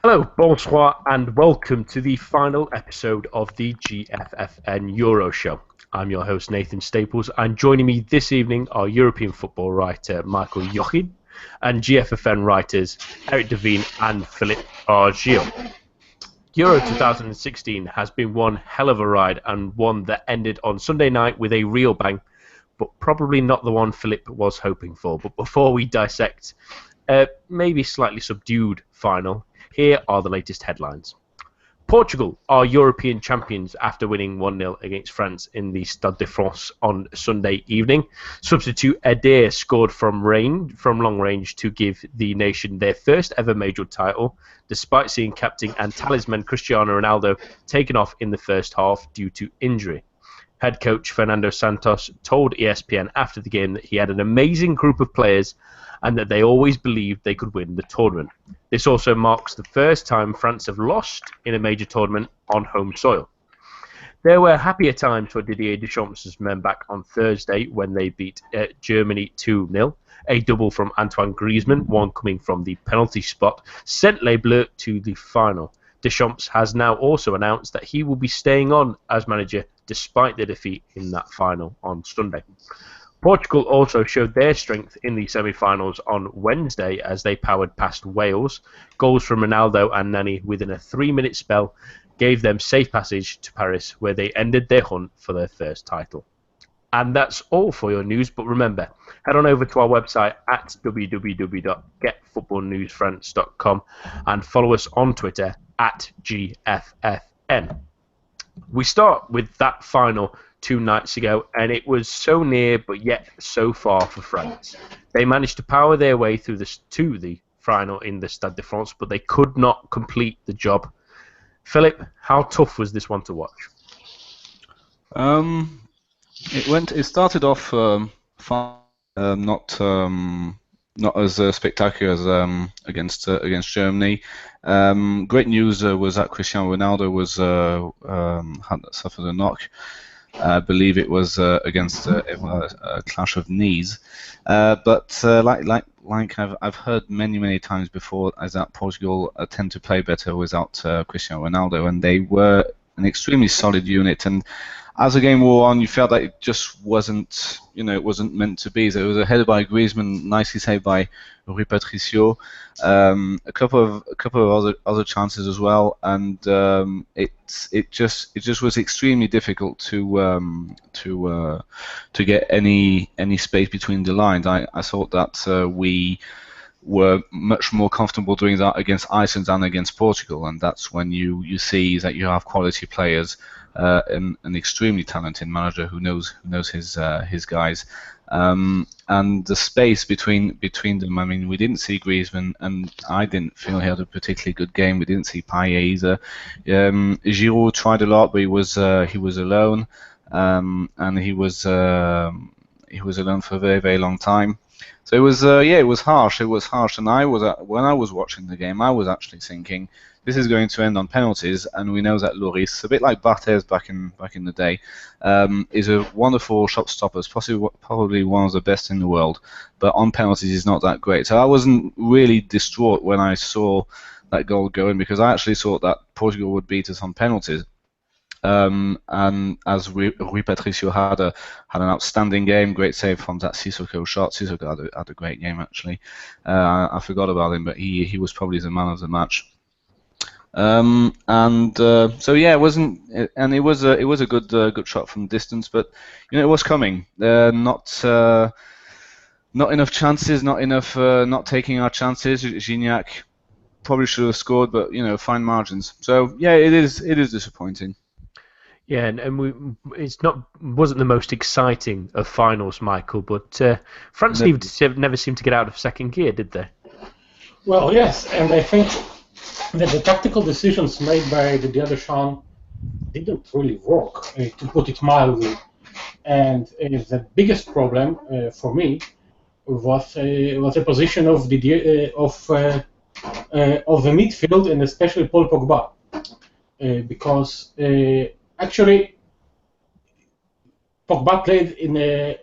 Hello, bonsoir, and welcome to the final episode of the GFFN Euro Show. I'm your host, Nathan Staples, and joining me this evening are European football writer Michael Jochin and GFFN writers Eric Devine and Philip Argil. Euro 2016 has been one hell of a ride and one that ended on Sunday night with a real bang, but probably not the one Philip was hoping for. But before we dissect maybe slightly subdued final, here are the latest headlines. Portugal are European champions after winning 1-0 against France in the Stade de France on Sunday evening. Substitute Eder scored from long range to give the nation their first ever major title, despite seeing captain and talisman Cristiano Ronaldo taken off in the first half due to injury. Head coach Fernando Santos told ESPN after the game that he had an amazing group of players and that they always believed they could win the tournament. This also marks the first time France have lost in a major tournament on home soil. There were happier times for Didier Deschamps' men back on Thursday when they beat Germany 2-0. A double from Antoine Griezmann, one coming from the penalty spot, sent Les Bleus to the final. Deschamps has now also announced that he will be staying on as manager despite the defeat in that final on Sunday. Portugal also showed their strength in the semi-finals on Wednesday as they powered past Wales. Goals from Ronaldo and Nani within a 3-minute spell gave them safe passage to Paris, where they ended their hunt for their first title. And that's all for your news, but remember, head on over to our website at www.getfootballnewsfrance.com and follow us on Twitter at GFFN. We start with that final 2 nights ago, and it was so near but yet so far for France. They managed to power their way through to the final in the Stade de France, but they could not complete the job. Philip, how tough was this one to watch? It started off fine, not as spectacular as against Germany. Great news was that Cristiano Ronaldo had suffered a knock. I believe it was against a clash of knees. But like I've heard many times before, is that Portugal tend to play better without Cristiano Ronaldo, and they were an extremely solid unit. And as the game wore on, you felt that it just wasn't, it wasn't meant to be. So it was a header by Griezmann, nicely saved by Rui Patricio. A couple of other chances as well, and it just was extremely difficult to get any space between the lines. I thought that we were much more comfortable doing that against Iceland than against Portugal, and that's when you see that you have quality players. An extremely talented manager who knows his guys, and the space between them. I mean, we didn't see Griezmann, and I didn't feel he had a particularly good game. We didn't see Payet either. Giroud tried a lot, but he was alone, and he was alone for a very long time. So it was it was harsh. It was harsh, and when I was watching the game, I was actually thinking, this is going to end on penalties, and we know that Lloris, a bit like Barthez back in the day, is a wonderful shot stopper, probably one of the best in the world, but on penalties he's not that great. So I wasn't really distraught when I saw that goal go in, because I actually thought that Portugal would beat us on penalties. And as Rui Patricio had an outstanding game, great save from that Sissoko shot. Sissoko had a great game actually. I forgot about him, but he was probably the man of the match. So yeah, it wasn't, and it was a good shot from distance, but it was coming. Not enough chances, not taking our chances. Gignac probably should have scored, but fine margins. So yeah, it is disappointing. Yeah, and wasn't the most exciting of finals, Michael, but France never seemed to get out of second gear, did they? Well, yes, and I think that the tactical decisions made by Didier Deschamps didn't really work, to put it mildly. And the biggest problem for me was the position of the midfield, and especially Paul Pogba, because actually Pogba played in a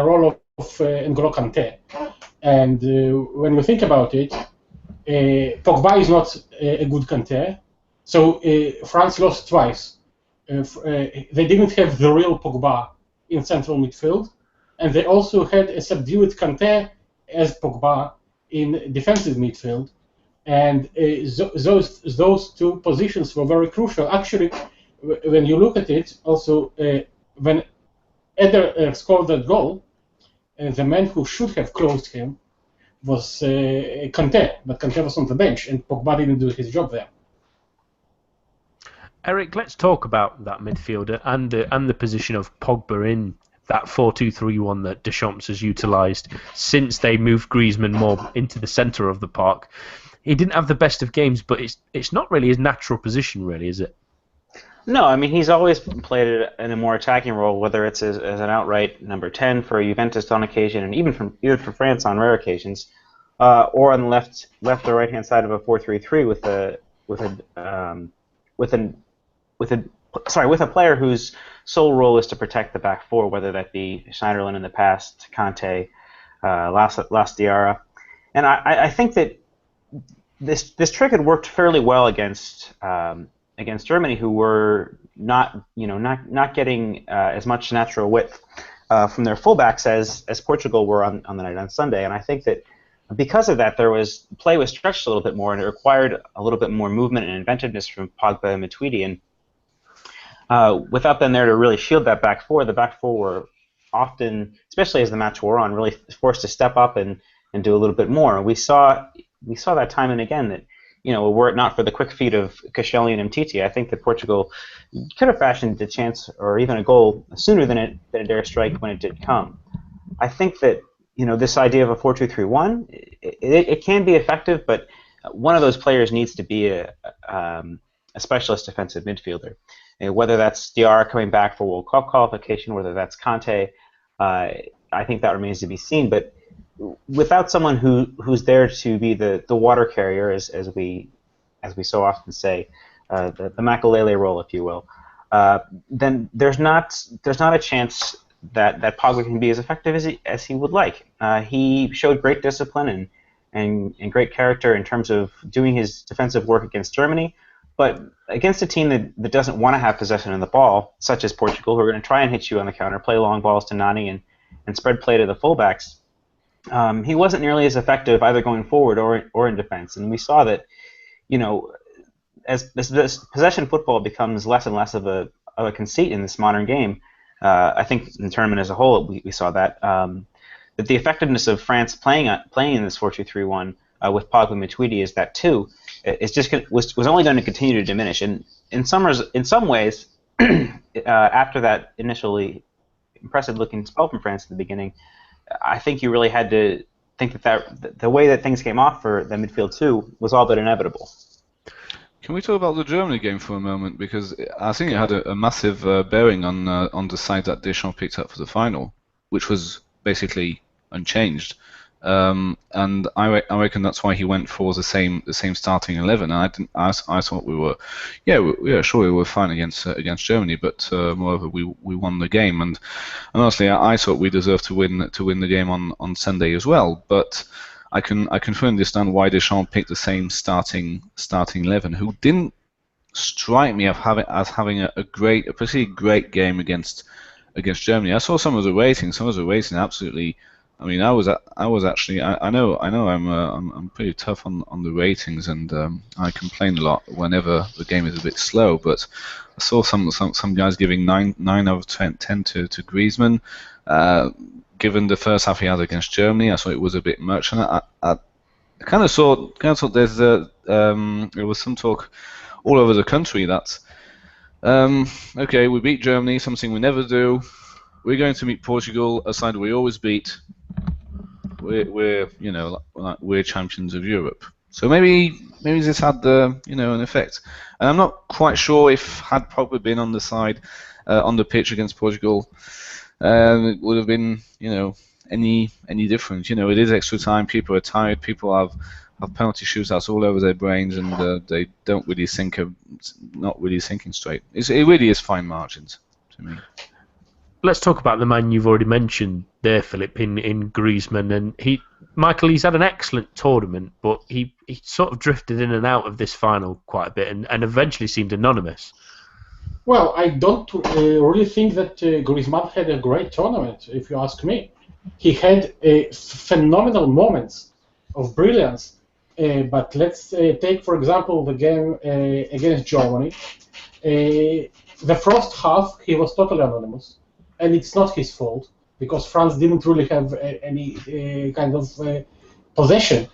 role of N'Golo Kanté, and when you think about it, Pogba is not a good Kanté, so France lost twice. They didn't have the real Pogba in central midfield, and they also had a subdued Kanté as Pogba in defensive midfield, and those two positions were very crucial. Actually, when you look at it, also when Eder scored that goal, the man who should have closed him was Kanté, but Kanté was on the bench, and Pogba didn't do his job there. Eric, let's talk about that midfielder and the position of Pogba in that 4-2-3-1 that Deschamps has utilised since they moved Griezmann more into the centre of the park. He didn't have the best of games, but it's not really his natural position, really, is it? No, I mean, he's always played in a more attacking role, whether it's as an outright number 10 for Juventus on occasion, and even for France on rare occasions, or on the left or right hand side of a 4-3-3 with a player whose sole role is to protect the back four, whether that be Schneiderlin in the past, Kanté, Last Diarra, and I think that this trick had worked fairly well against Germany, who were not getting as much natural width from their fullbacks as Portugal were on the night on Sunday, and I think that because of that, play was stretched a little bit more, and it required a little bit more movement and inventiveness from Pogba and Matuidi, and without them there to really shield that back four, the back four were often, especially as the match wore on, really forced to step up and do a little bit more. We saw that time and again that, were it not for the quick feet of Koscielny and Mtiti, I think that Portugal could have fashioned a chance or even a goal sooner than it dare strike when it did come. I think that this idea of a 4-2-3-1, it can be effective, but one of those players needs to be a specialist defensive midfielder. Whether that's Diarra coming back for World Cup qualification, whether that's Kanté, I think that remains to be seen. But without someone who's there to be the water carrier, as we so often say, the Makelele role, if you will, then there's not a chance that Pogba can be as effective as he would like. He showed great discipline and great character in terms of doing his defensive work against Germany, but against a team that doesn't want to have possession of the ball, such as Portugal, who are going to try and hit you on the counter, play long balls to Nani and spread play to the fullbacks, he wasn't nearly as effective either going forward or in defense. And we saw that, as possession football becomes less and less of a conceit in this modern game, I think in the tournament as a whole we saw that the effectiveness of France playing in this 4-2-3-1 with Pogba and Matuidi is that too. It's just was only going to continue to diminish, and in some ways, after that initially impressive-looking spell from France at the beginning, I think you really had to think that the way that things came off for the midfield too was all but inevitable. Can we talk about the Germany game for a moment, because I think it had a massive bearing on the side that Deschamps picked up for the final, which was basically unchanged. And I reckon that's why he went for the same starting 11. And I thought we were fine against Germany, but moreover we won the game. And honestly, I thought we deserved to win the game on Sunday as well. But I can fully understand why Deschamps picked the same starting 11, who didn't strike me as having a particularly great game against Germany. I saw some of the ratings. Absolutely. I mean, I was actually. I know. I'm pretty tough on the ratings, and I complain a lot whenever the game is a bit slow. But I saw some guys giving 9 out of 10 to Griezmann. Given the first half he had against Germany, I thought it was a bit much, and I kind of thought there was some talk all over the country that okay, we beat Germany, something we never do. We're going to meet Portugal, a side we always beat. We're champions of Europe. So maybe this had an effect. And I'm not quite sure if had Pogba been on the side on the pitch against Portugal, it would have been any different. It is extra time. People are tired. People have penalty shootouts all over their brains, and they don't really not really thinking straight. It really is fine margins to me. let's talk about the man you've already mentioned there, Philip, in Griezmann. And Michael, he's had an excellent tournament, but he sort of drifted in and out of this final quite a bit and eventually seemed anonymous. Well, I don't really think that Griezmann had a great tournament, if you ask me. He had phenomenal moments of brilliance, but let's take, for example, the game against Germany. The first half, he was totally anonymous, and it's not his fault, because France didn't really have any kind of possession.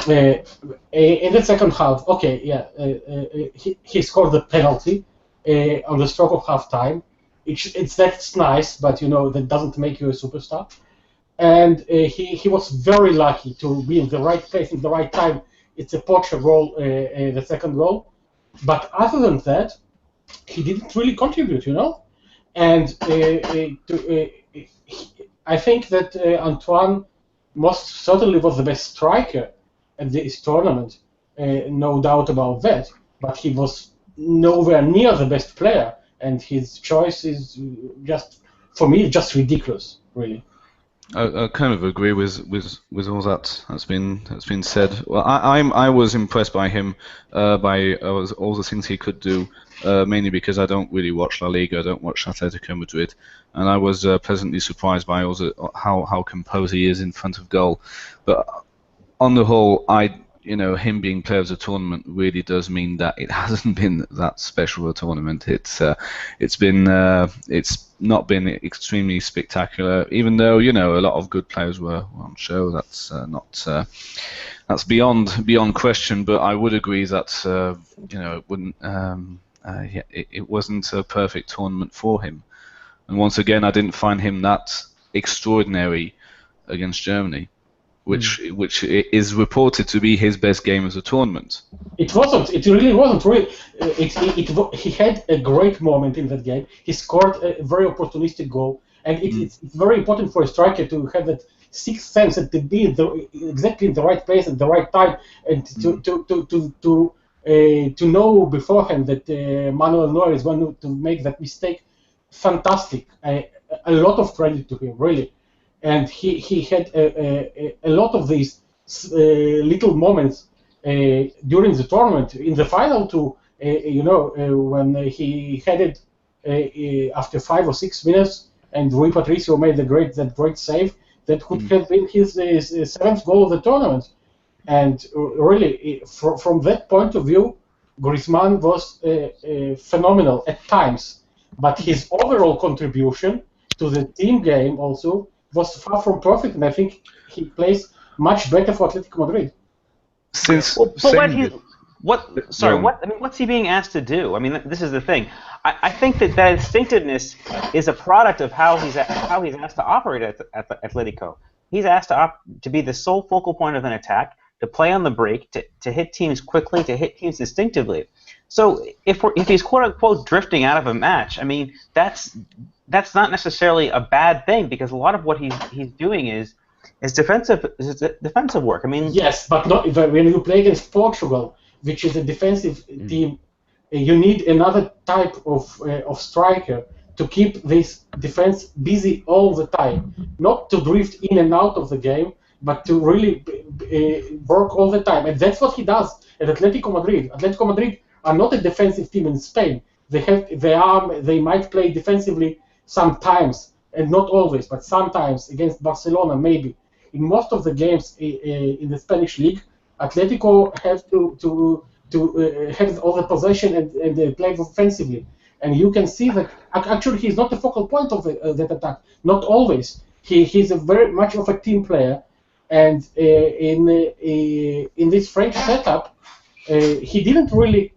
In the second half, okay, yeah, he scored the penalty on the stroke of half-time. That's nice, but that doesn't make you a superstar. And he was very lucky to be in the right place in the right time. It's a Porsche goal, the second goal. But other than that, he didn't really contribute, And I think that Antoine most certainly was the best striker at this tournament, no doubt about that. But he was nowhere near the best player, and his choice is for me, just ridiculous, really. I kind of agree with all that's been said. Well, I was impressed by him, by all the things he could do, mainly because I don't really watch La Liga, I don't watch Atletico Madrid, and I was pleasantly surprised by how composed he is in front of goal. But on the whole, him being player of the tournament really does mean that it hasn't been that special a tournament. It's not been extremely spectacular, even though a lot of good players were on show. That's that's beyond question. But I would agree that it wouldn't it wasn't a perfect tournament for him. And once again, I didn't find him that extraordinary against Germany, which is reported to be his best game of the tournament. It wasn't. It really wasn't. Really, he had a great moment in that game. He scored a very opportunistic goal, and it's very important for a striker to have that sixth sense and to be exactly in the right place at the right time, and to know beforehand that Manuel Neuer is going to make that mistake. Fantastic. A lot of credit to him, really. And he had a lot of these little moments during the tournament. In the final, too, when he headed after 5 or 6 minutes, and Rui Patricio made that great save, that could have been his seventh goal of the tournament. And really, from that point of view, Griezmann was phenomenal at times. But his overall contribution to the team game also was far from perfect, and I think he plays much better for Atletico Madrid. What's he being asked to do? I mean, this is the thing. I think that instinctiveness is a product of how he's asked to operate at Atletico. He's asked to be the sole focal point of an attack, to play on the break, to hit teams quickly, to hit teams instinctively. So if he's quote unquote drifting out of a match, I mean that's not necessarily a bad thing, because a lot of what he's doing is defensive work. I mean, yes, but not when you play against Portugal, which is a defensive team. You need another type of striker to keep this defense busy all the time, not to drift in and out of the game, but to really work all the time. And that's what he does at Atletico Madrid. Atletico Madrid are not a defensive team in Spain. They might play defensively sometimes, and not always, but sometimes against Barcelona maybe. In most of the games in the Spanish league, Atletico have to have all the possession and they play offensively. And you can see that actually he's not the focal point of that attack. Not always. He's a very much of a team player, and in this French setup, he didn't really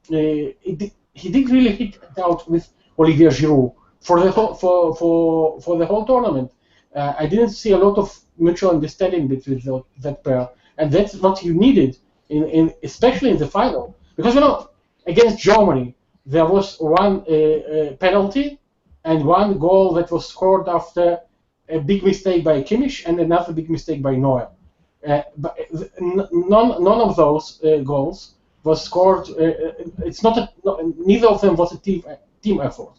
hit it out with Olivier Giroud for the whole tournament. I didn't see a lot of mutual understanding between that pair, and that's what you needed especially in the final, because against Germany there was one penalty and one goal that was scored after a big mistake by Kimmich and another big mistake by Neuer. But none of those goals was scored. Neither of them was a team effort.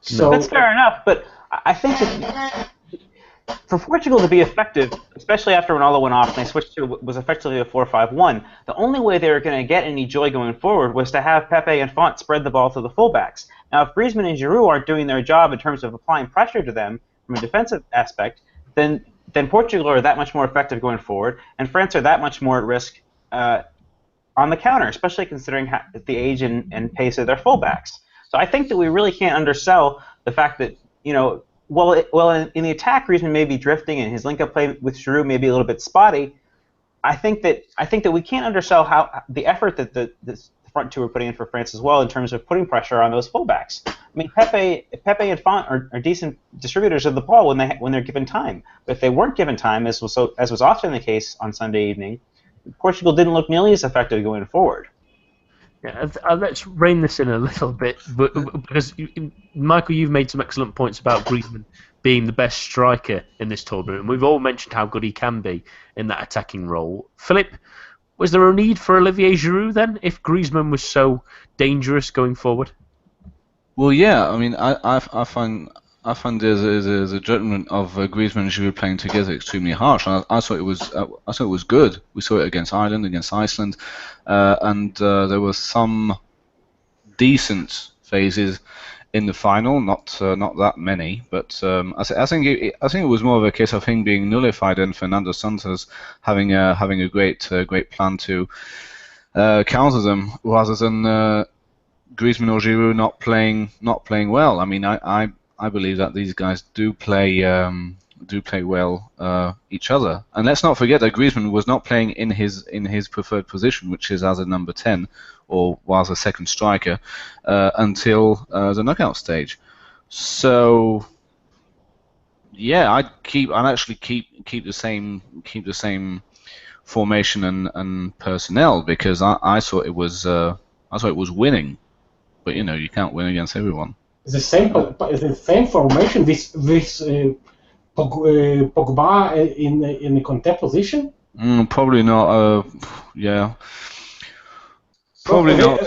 So that's fair enough, but I think that for Portugal to be effective, especially after Ronaldo went off and they switched to what was effectively a 4-5-1, the only way they were going to get any joy going forward was to have Pepe and Font spread the ball to the fullbacks. Now, if Griezmann and Giroud aren't doing their job in terms of applying pressure to them from a defensive aspect, then Portugal are that much more effective going forward, and France are that much more at risk on the counter, especially considering the age and pace of their fullbacks. So I think that we really can't undersell the fact that, in the attack, Griezmann may be drifting and his link-up play with Giroud may be a little bit spotty. I think that we can't undersell how the effort that the front two are putting in for France as well in terms of putting pressure on those fullbacks. I mean, Pepe and Font are decent distributors of the ball when they're given time. But if they weren't given time, as was often the case on Sunday evening, Portugal didn't look nearly as effective going forward. Yeah, let's rein this in a little bit, because Michael, you've made some excellent points about Griezmann being the best striker in this tournament, and we've all mentioned how good he can be in that attacking role. Philip, was there a need for Olivier Giroud then, if Griezmann was so dangerous going forward? Well, yeah. I mean, I find there's a judgment of Griezmann and Giroud playing together extremely harsh. And I thought it was good. We saw it against Ireland, against Iceland, and there were some decent phases in the final. Not that many, but I think it was more of a case of him being nullified and Fernando Santos having a great plan to counter them, rather than Griezmann or Giroud not playing well. I mean, I believe that these guys do play well each other. And let's not forget that Griezmann was not playing in his preferred position, which is as a number 10 or was a second striker until the knockout stage. So yeah, I'd actually keep the same formation and personnel, because I thought it was winning. But you can't win against everyone. The same formation. This Pogba in the Conte position. Probably not. Yeah. Probably not.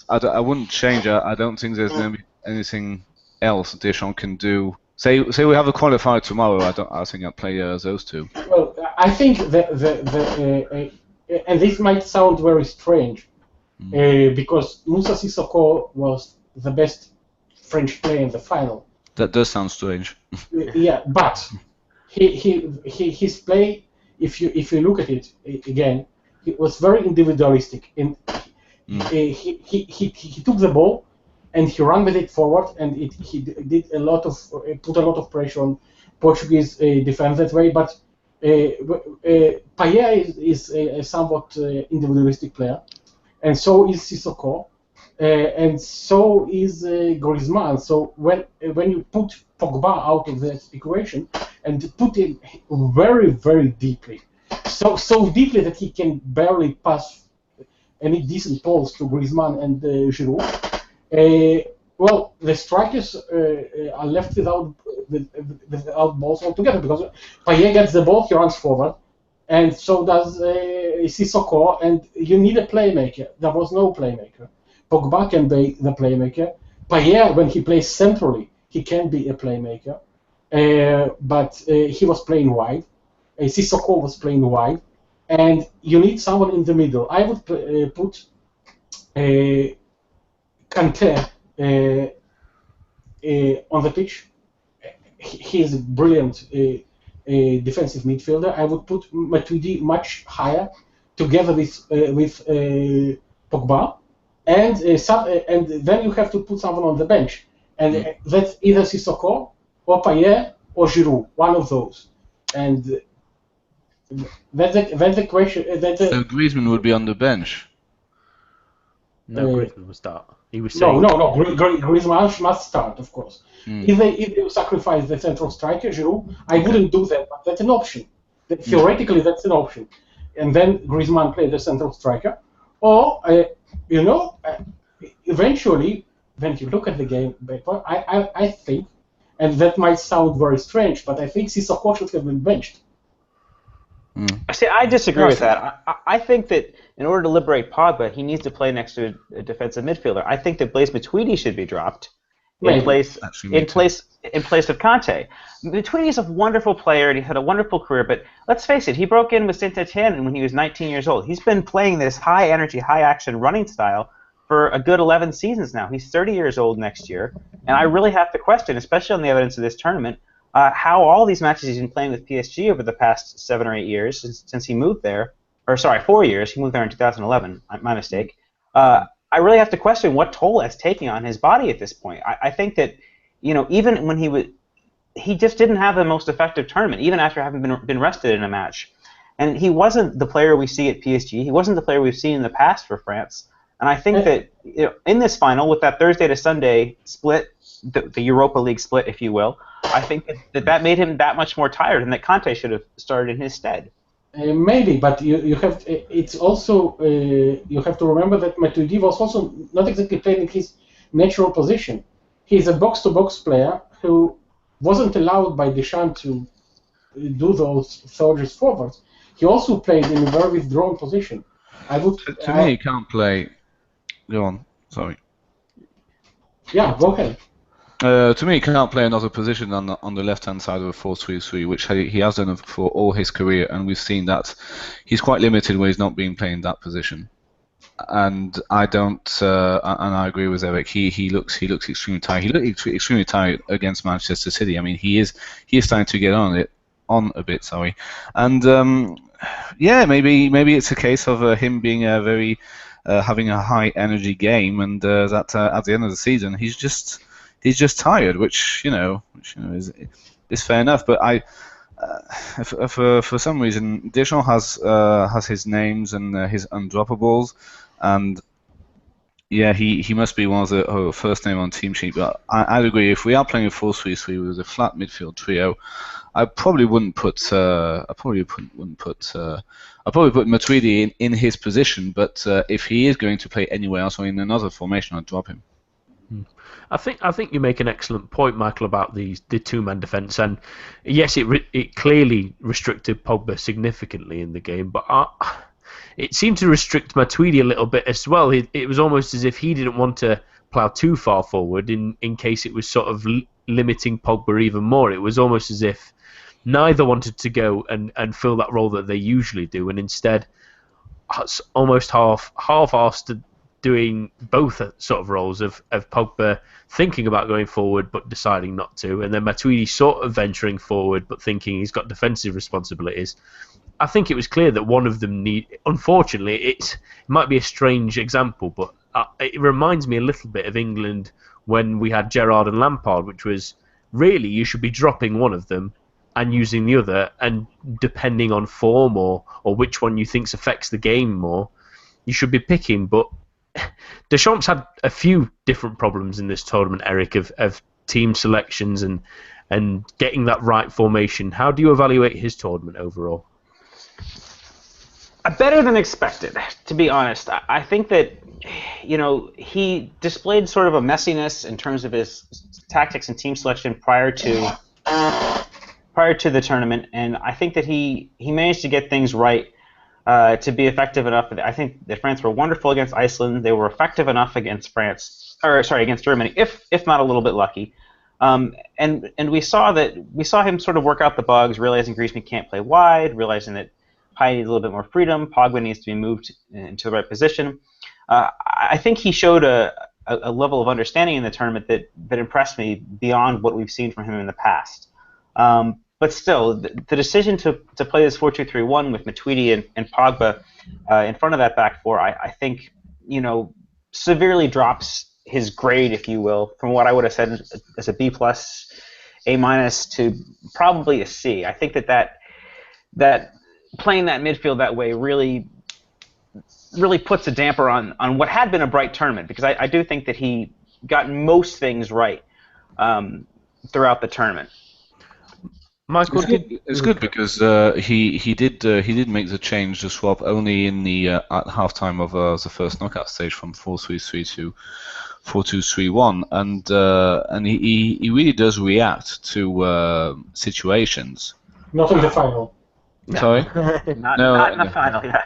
I wouldn't change. I don't think there's anything else Deschamps can do. Say we have a qualifier tomorrow. I think I'd play those two. Well, I think and this might sound very strange, because Moussa Sissoko was the best French player in the final. That does sound strange. Yeah, but his play, if you look at it again, it was very individualistic. He took the ball and he ran with it forward, and he did put a lot of pressure on Portuguese defense that way. But Payet is a somewhat individualistic player, and so is Sissoko, and so is Griezmann. So when you put Pogba out of the equation and put him very, very deeply, so deeply that he can barely pass any decent balls to Griezmann and Giroud, well, the strikers are left without balls altogether, because Payet gets the ball, he runs forward, and so does Sissoko, and you need a playmaker. There was no playmaker. Pogba can be the playmaker. Payet, when he plays centrally, he can be a playmaker, but he was playing wide. Sissoko was playing wide, and you need someone in the middle. I would put Kanté on the pitch. He is a brilliant defensive midfielder. I would put Matuidi much higher, together with Pogba, and then you have to put someone on the bench, and that's either Sissoko or Payet or Giroud, one of those. And that's the question. So Griezmann would be on the bench. No, Griezmann would start. He was saying no. Griezmann must start, of course. If they sacrifice the central striker, Giroud, I wouldn't do that, but that's an option. Theoretically, that's an option. And then Griezmann play the central striker. Or, eventually, when you look at the game, I think, and that might sound very strange, but I think Sissoko should have been benched. See, I disagree with that. I think that in order to liberate Pogba, he needs to play next to a defensive midfielder. I think that Blaise Matuidi should be dropped in Maybe. place Actually, me too. in place of Conte. Matuidi's a wonderful player and he's had a wonderful career, but let's face it, he broke in with Saint Etienne when he was 19 years old. He's been playing this high energy, high action running style for a good 11 seasons now. He's 30 years old next year, and I really have to question, especially on the evidence of this tournament, how all these matches he's been playing with PSG over the past 7 or 8 years since he moved there, or sorry, 4 years. He moved there in 2011. My mistake. I really have to question what toll it's taking on his body at this point. I think that, even when he just didn't have the most effective tournament, even after having been rested in a match. And he wasn't the player we see at PSG. He wasn't the player we've seen in the past for France. And I think that in this final, with that Thursday to Sunday split, the Europa League split, if you will, I think that made him that much more tired, and that Conte should have started in his stead. Maybe, but you have it's also you have to remember that Matuidi was also not exactly playing in his natural position. He's a box-to-box player who wasn't allowed by Deschamps to do those soldiers forwards. He also played in a very withdrawn position. I would. To me, he can't play. Go on. Sorry. Yeah, go ahead. To me, he cannot play another position on the left-hand side of a 4-3-3, which he has done for all his career, and we've seen that he's quite limited when he's not being played in that position. And I don't, and I agree with Eric. He looks extremely tired. He looked extremely tired against Manchester City. I mean, he is starting to get on a bit. Sorry, and yeah, maybe it's a case of him being a very having a high energy game, and that at the end of the season he's just tired, which is fair enough. But for some reason, Deschamps has his names and his undroppables, and yeah, he must be one of the first name on team sheet. But I'd agree, if we are playing a 4-3-3 with a flat midfield trio, I probably wouldn't put Matuidi in his position. But if he is going to play anywhere else or in another formation, I'd drop him. I think you make an excellent point, Michael, about the two-man defence, and yes, it clearly restricted Pogba significantly in the game, but it seemed to restrict Matuidi a little bit as well. It was almost as if he didn't want to plough too far forward in case it was sort of limiting Pogba even more. It was almost as if neither wanted to go and fill that role that they usually do, and instead almost half-assed doing both sort of roles of Pogba thinking about going forward but deciding not to, and then Matuidi sort of venturing forward but thinking he's got defensive responsibilities. I think it was clear that one of them unfortunately, it might be a strange example, but it reminds me a little bit of England when we had Gerrard and Lampard, which was really you should be dropping one of them and using the other, and depending on form or which one you think affects the game more, you should be picking. But Deschamps had a few different problems in this tournament, Eric, of team selections and getting that right formation. How do you evaluate his tournament overall? Better than expected, to be honest. I think that he displayed sort of a messiness in terms of his tactics and team selection prior to the tournament, and I think that he managed to get things right to be effective enough. I think that France were wonderful against Iceland. They were effective enough against against Germany, if not a little bit lucky. And we saw him sort of work out the bugs, realizing Griezmann can't play wide, realizing that Payet needs a little bit more freedom, Pogba needs to be moved into the right position. I think he showed a level of understanding in the tournament that impressed me beyond what we've seen from him in the past. But still, the decision to play this 4-2-3-1 with Matuidi and Pogba in front of that back four, I think, severely drops his grade, if you will, from what I would have said as a B+, A- to probably a C. I think that playing that midfield that way really puts a damper on what had been a bright tournament, because I do think that he got most things right throughout the tournament. Michael, it's good because he did make the change, the swap, only in the at halftime of the first knockout stage from 4-3-3 to 4-2-3-1, and he really does react to situations. Not in the final. Sorry? Not in the final, yeah.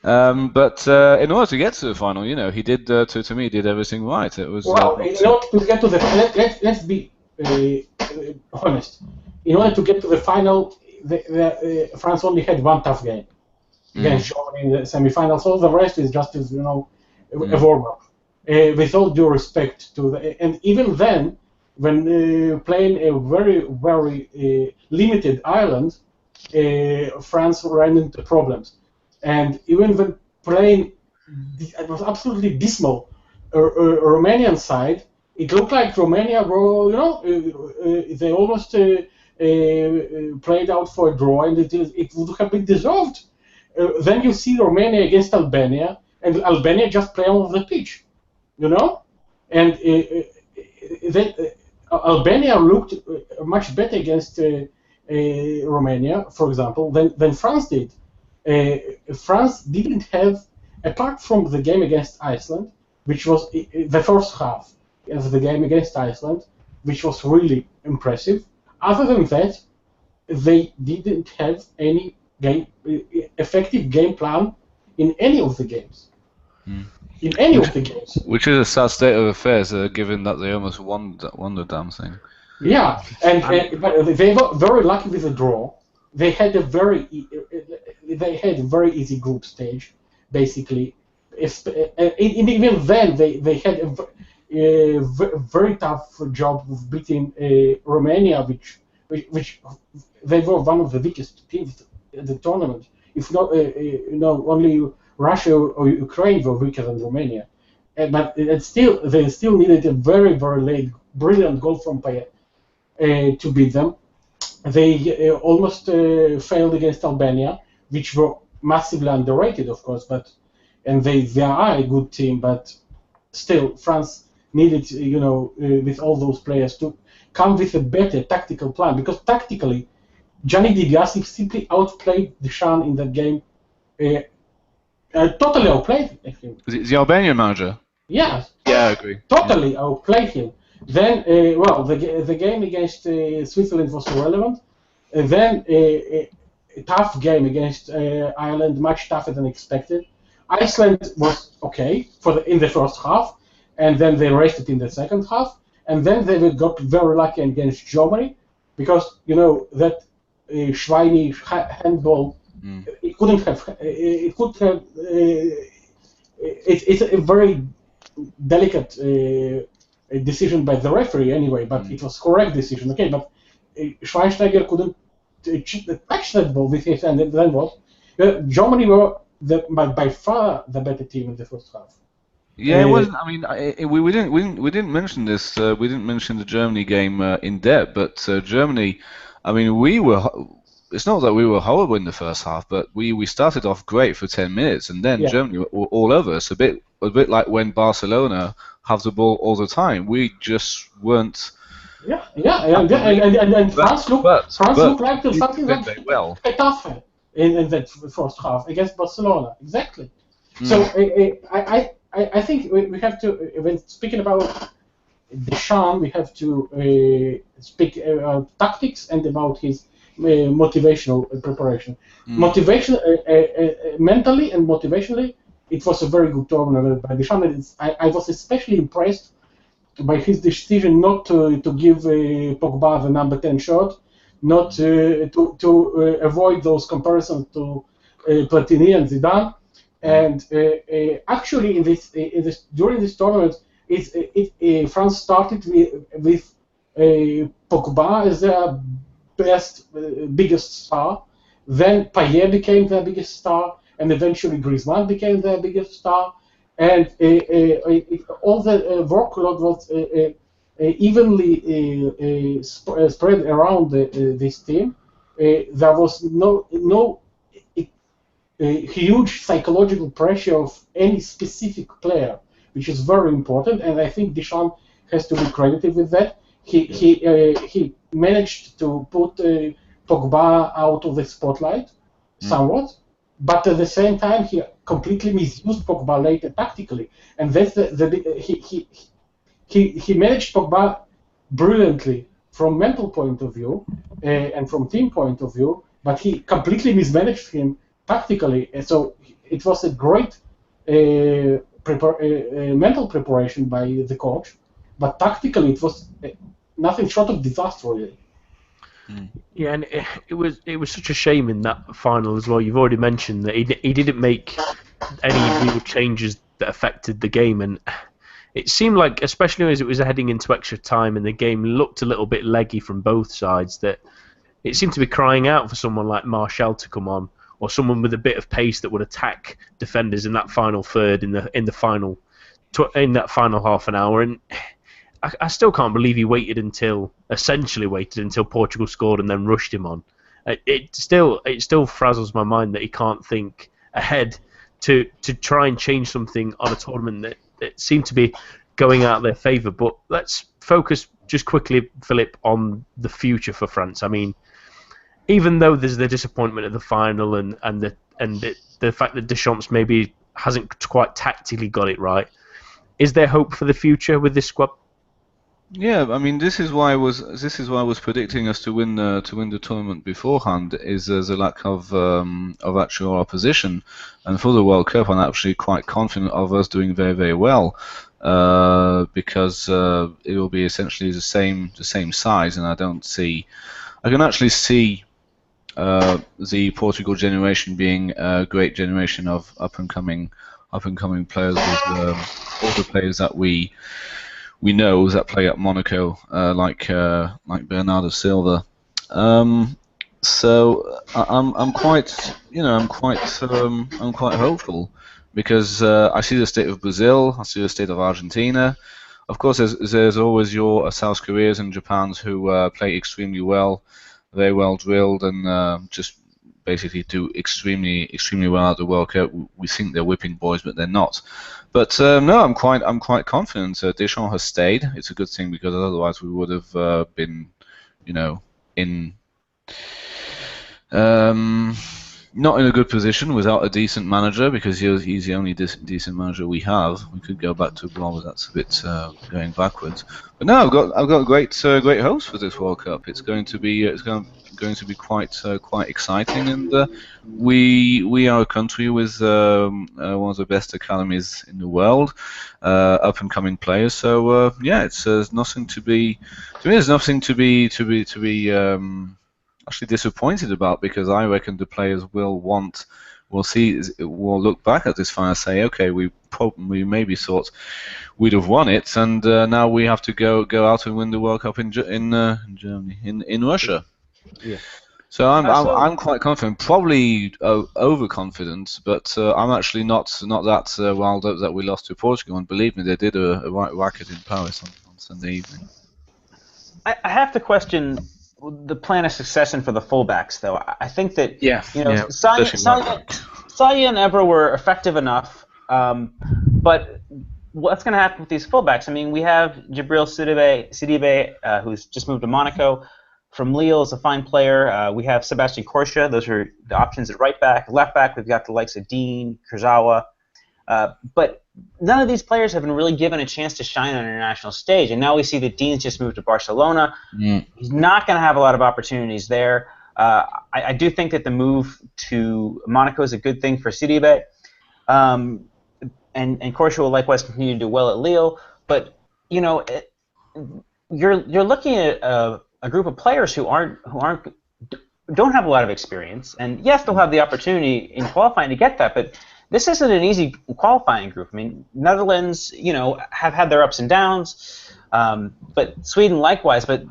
But in order to get to the final, he did to me did everything right. It was Well, in order to get to the let's be honest. In order to get to the final, France only had one tough game against Germany in the semi-finals. All the rest is just a warm-up. With all due respect to and even then, when playing a very very limited island, France ran into problems, and even when playing, it was absolutely dismal. Romanian side, it looked like Romania were, they almost played out for a draw, and it would have been deserved. Then you see Romania against Albania, and Albania just play on the pitch, and Albania looked much better against Romania, for example, than France did. France didn't have, apart from the game against Iceland, which was the first half of the game against Iceland, which was really impressive. Other than that, they didn't have any effective game plan in any of the games. In any of the games. Which is a sad state of affairs, given that they almost won the damn thing. Yeah, but they were very lucky with the draw. They had a very easy group stage, basically. Even then, they had a very tough job of beating Romania, which they were one of the weakest teams in the tournament. If not, only Russia or Ukraine were weaker than Romania. But they still needed a very very late, brilliant goal from Payet to beat them. They almost failed against Albania, which were massively underrated, of course, and they are a good team, but still, France needed, with all those players, to come with a better tactical plan, because tactically, Gianni Di Biase simply outplayed Deschamps in that game. Totally outplayed him. The Albanian manager? Yes. Yeah, I agree. Totally outplayed him. Then, the game against Switzerland was irrelevant. And then a tough game against Ireland, much tougher than expected. Iceland was okay in the first half, and then they rested in the second half, and then they got very lucky against Germany, because that Schweini handball, it couldn't have. It could have. It's a very delicate decision by the referee anyway, but it was correct decision. Okay, but Schweinsteiger couldn't touch that ball with his hand. And then what? Germany were by far the better team in the first half. Yeah, it wasn't. I mean, we didn't mention this. We didn't mention the Germany game in depth, but Germany. I mean, we were. It's not that we were horrible in the first half, but we started off great for 10 minutes, and then Germany were all over us. A bit like when Barcelona have the ball all the time. We just weren't. And France looked like something like well. tougher in that first half against Barcelona. Exactly. So I think we have to, when speaking about Deschamps, we have to speak about tactics and about his motivational preparation. Motivation, mentally and motivationally, it was a very good tournament by Deschamps. I was especially impressed by his decision not to give Pogba the number 10 shot, not to avoid those comparisons to Platini and Zidane. And actually, during this tournament, France started with Pogba as their biggest star. Then Payet became their biggest star, and eventually Griezmann became their biggest star. And all the workload was evenly spread around this team. There was no huge psychological pressure of any specific player, which is very important, and I think Deschamps has to be credited with that. He managed to put Pogba out of the spotlight somewhat, but at the same time he completely misused Pogba later tactically, and that's he managed Pogba brilliantly from mental point of view and from team point of view, but he completely mismanaged him tactically. And so it was a great mental preparation by the coach, but tactically it was nothing short of disaster, really. Yeah, and it was such a shame in that final as well. You've already mentioned that he didn't make any real changes that affected the game, and it seemed like, especially as it was heading into extra time and the game looked a little bit leggy from both sides, that it seemed to be crying out for someone like Martial to come on, or someone with a bit of pace that would attack defenders in that final third, in that final half an hour. And I still can't believe he essentially waited until Portugal scored and then rushed him on. It still frazzles my mind that he can't think ahead to try and change something on a tournament that seemed to be going out their favour. But let's focus just quickly, Philip, on the future for France. I mean, even though there's the disappointment of the final and the fact that Deschamps maybe hasn't quite tactically got it right, is there hope for the future with this squad? Yeah, I mean, this is why I was predicting us to win the tournament beforehand. Is there's a lack of actual opposition, and for the World Cup, I'm actually quite confident of us doing very, very well, because it will be essentially the same size, and I can actually see the Portugal generation being a great generation of up and coming players with all the players that we know that play at Monaco, like Bernardo Silva. So I'm quite hopeful, because I see the state of Brazil, I see the state of Argentina. Of course, there's always your South Koreas and Japans who play extremely well, very well drilled, and just basically do extremely well at the World Cup. We think they're whipping boys, but they're not. But no, I'm quite confident. Deschamps has stayed. It's a good thing, because otherwise we would have been, in not in a good position without a decent manager, because he's the only decent manager we have. We could go back to Blanc, but that's a bit going backwards. But no, I've got great hopes for this World Cup. It's going to be quite exciting, and we are a country with one of the best academies in the world, up and coming players. So yeah, it's nothing to be. To me, there's nothing to be actually disappointed about, because I reckon the players will look back at this final and say, okay, we maybe thought we'd have won it, and now we have to go out and win the World Cup in Germany, in Russia. Yeah. So I'm quite confident, probably overconfident, but I'm actually not that wound up that we lost to Portugal. And believe me, they did a right racket in Paris on Sunday evening. I have to question the plan of succession for the fullbacks, though. I think that Saya and Evra were effective enough, but what's going to happen with these fullbacks? I mean, we have Djibril Sidibe, who's just moved to Monaco. From Lille is a fine player. We have Sebastian Corsia. Those are the options at right back. Left back, we've got the likes of Dean, Kurzawa. But none of these players have been really given a chance to shine on an international stage. And now we see that Dean's just moved to Barcelona. He's not going to have a lot of opportunities there. I do think that the move to Monaco is a good thing for Sidibe. And Corsia will likewise continue to do well at Lille. But, you're looking at a group of players who don't have a lot of experience, and yes, they'll have the opportunity in qualifying to get that, but this isn't an easy qualifying group. I mean, Netherlands, have had their ups and downs, but Sweden likewise. But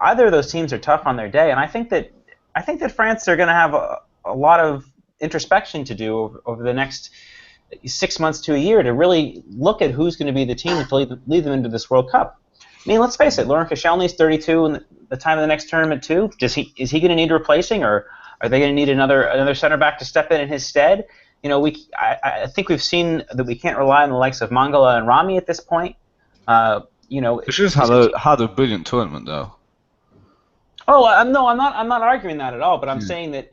either of those teams are tough on their day, and I think that France are going to have a lot of introspection to do over the next 6 months to a year to really look at who's going to be the team to lead them into this World Cup. I mean, let's face it, Laurent Koscielny's 32 in the time of the next tournament too. Is he going to need replacing, or are they going to need another center back to step in his stead? I think we've seen that we can't rely on the likes of Mangala and Rami at this point. Koscielny's had a brilliant tournament though. Oh, I'm not arguing that at all. But I'm saying that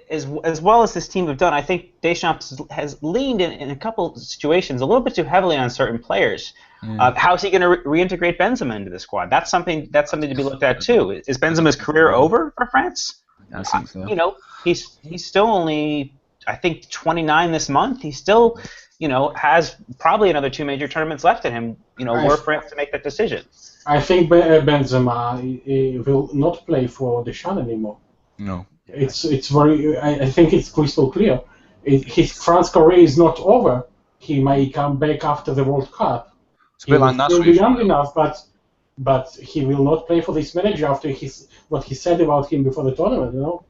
as well as this team have done, I think Deschamps has leaned in a couple situations a little bit too heavily on certain players. How is he going to reintegrate Benzema into the squad? That's something to be looked at too. Is Benzema's career over for France? I think so. You know, he's still only, I think, 29 this month. He still, you know, has probably another 2 major tournaments left in him. You know, were for him to make that decision. I think Benzema will not play for Deschamps anymore. No. It's very. I think it's crystal clear. His France career is not over. He may come back after the World Cup. It's a bit like He will be Nasri. young enough, but he will not play for this manager after what he said about him before the tournament. You know.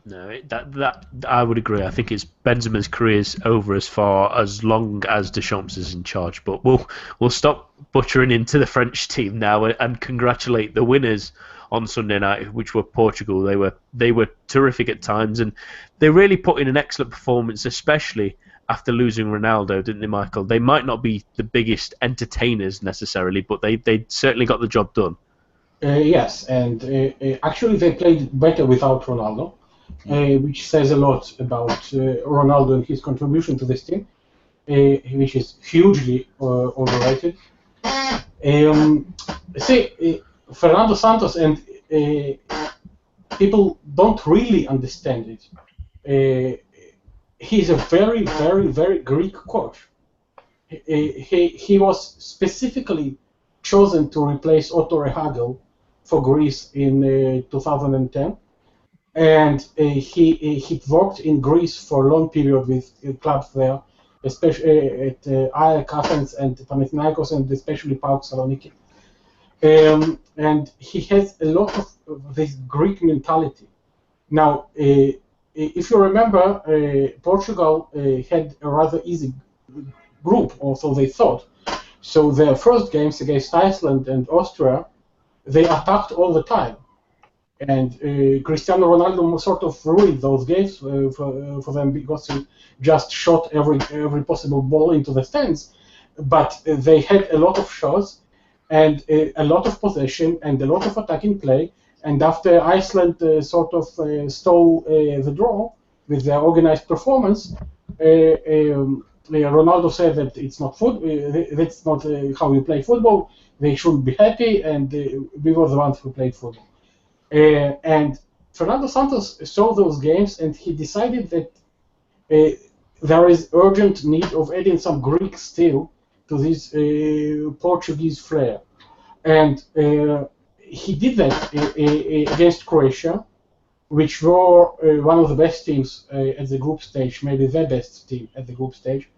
No, that I would agree. I think it's Benzema's career's over as long as Deschamps is in charge. But we'll stop butchering into the French team now and congratulate the winners on Sunday night, which were Portugal. They were terrific at times, and they really put in an excellent performance, especially after losing Ronaldo, didn't they, Michael? They might not be the biggest entertainers necessarily, but they certainly got the job done. Yes, and actually they played better without Ronaldo, which says a lot about Ronaldo and his contribution to this team, which is hugely overrated. Fernando Santos, and people don't really understand it. He's a very, very, very Greek coach. He was specifically chosen to replace Otto Rehagel for Greece in 2010, and he worked in Greece for a long period with clubs there, especially at Ajax, Athens, and Panathinaikos, and especially PAOK Saloniki. And he has a lot of this Greek mentality. Now, if you remember, Portugal had a rather easy group, or so they thought. So their first games against Iceland and Austria, they attacked all the time. And Cristiano Ronaldo sort of ruined those games for them because he just shot every possible ball into the stands. But they had a lot of shots and a lot of possession and a lot of attacking play. And after Iceland sort of stole the draw with their organized performance, Ronaldo said that it's not that's not how we play football. They should be happy, and we were the ones who played football. And Fernando Santos saw those games, and he decided that there is urgent need of adding some Greek steel to this Portuguese flair. And he did that against Croatia, which were one of the best teams at the group stage, maybe the best team at the group stage.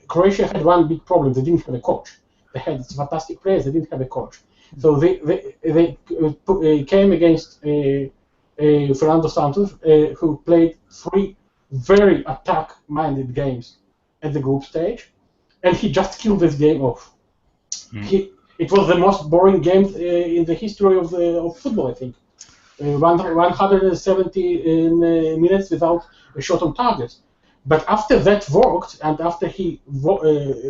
Croatia had one big problem: they didn't have a coach. They had fantastic players, they didn't have a coach. So they came against Fernando Santos, who played 3 very attack-minded games at the group stage, and he just killed this game off. It was the most boring game in the history of football, I think. 170 minutes without a shot on target. But after that worked, and after he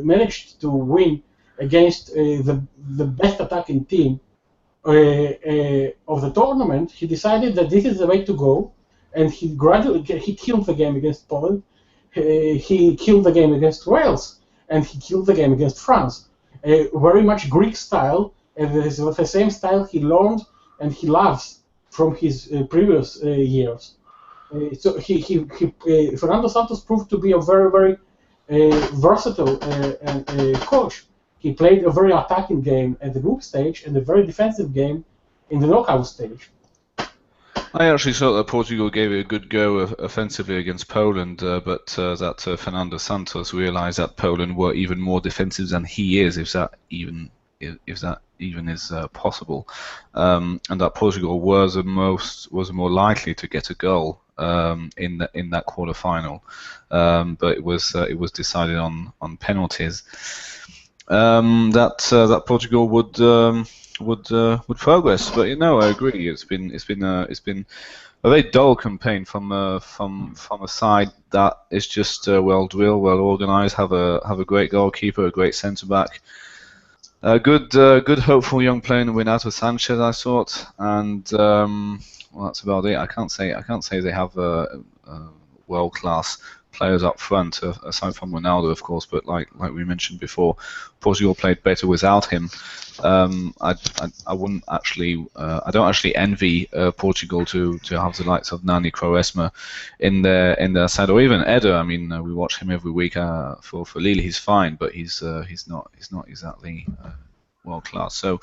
managed to win against the best attacking team of the tournament, he decided that this is the way to go, and he killed the game against Poland, he killed the game against Wales, and he killed the game against France. Very much Greek style, and it is the same style he learned and he loves from his previous years. So Fernando Santos proved to be a very, very versatile coach. He played a very attacking game at the group stage and a very defensive game in the knockout stage. I actually thought that Portugal gave it a good go offensively against Poland, but that Fernando Santos realised that Poland were even more defensive than he is, if that even is possible, and that Portugal was more likely to get a goal in that quarter-final, but it was decided on penalties. That Portugal would progress, but I agree. It's been a very dull campaign from a side that is just well drilled, well organised, have a great goalkeeper, a great centre back, a good hopeful young player in Renato Sanchez, I thought, and well, that's about it. I can't say they have a world class players up front, aside from Ronaldo, of course. But like we mentioned before, Portugal played better without him. I wouldn't actually, I don't actually envy Portugal to have the likes of Nani, Quaresma in their side, or even Eder. I mean, we watch him every week for Lille. He's fine, but he's not exactly world class. So,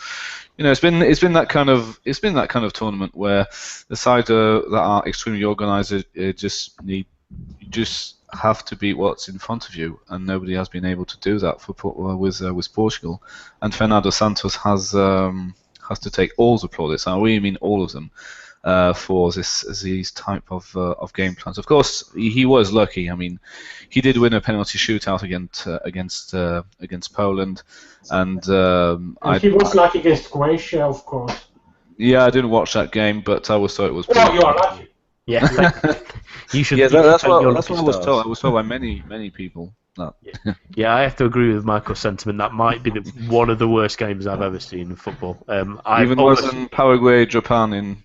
it's been that kind of tournament where the side that are extremely organised you just have to beat what's in front of you, and nobody has been able to do that with Portugal. And Fernando Santos has to take all the plaudits. I really mean all of them. For these type of game plans. Of course, he was lucky. I mean, he did win a penalty shootout against Poland, and he was lucky against Croatia, of course. Yeah, I didn't watch that game, but I always thought it was. Oh, you are lucky. Yeah, you should. Yeah, that's what I was told. I was told by many people. That. Yeah, I have to agree with Michael's sentiment. That might be one of the worst games I've ever seen in football. Even worse than Paraguay, Japan in.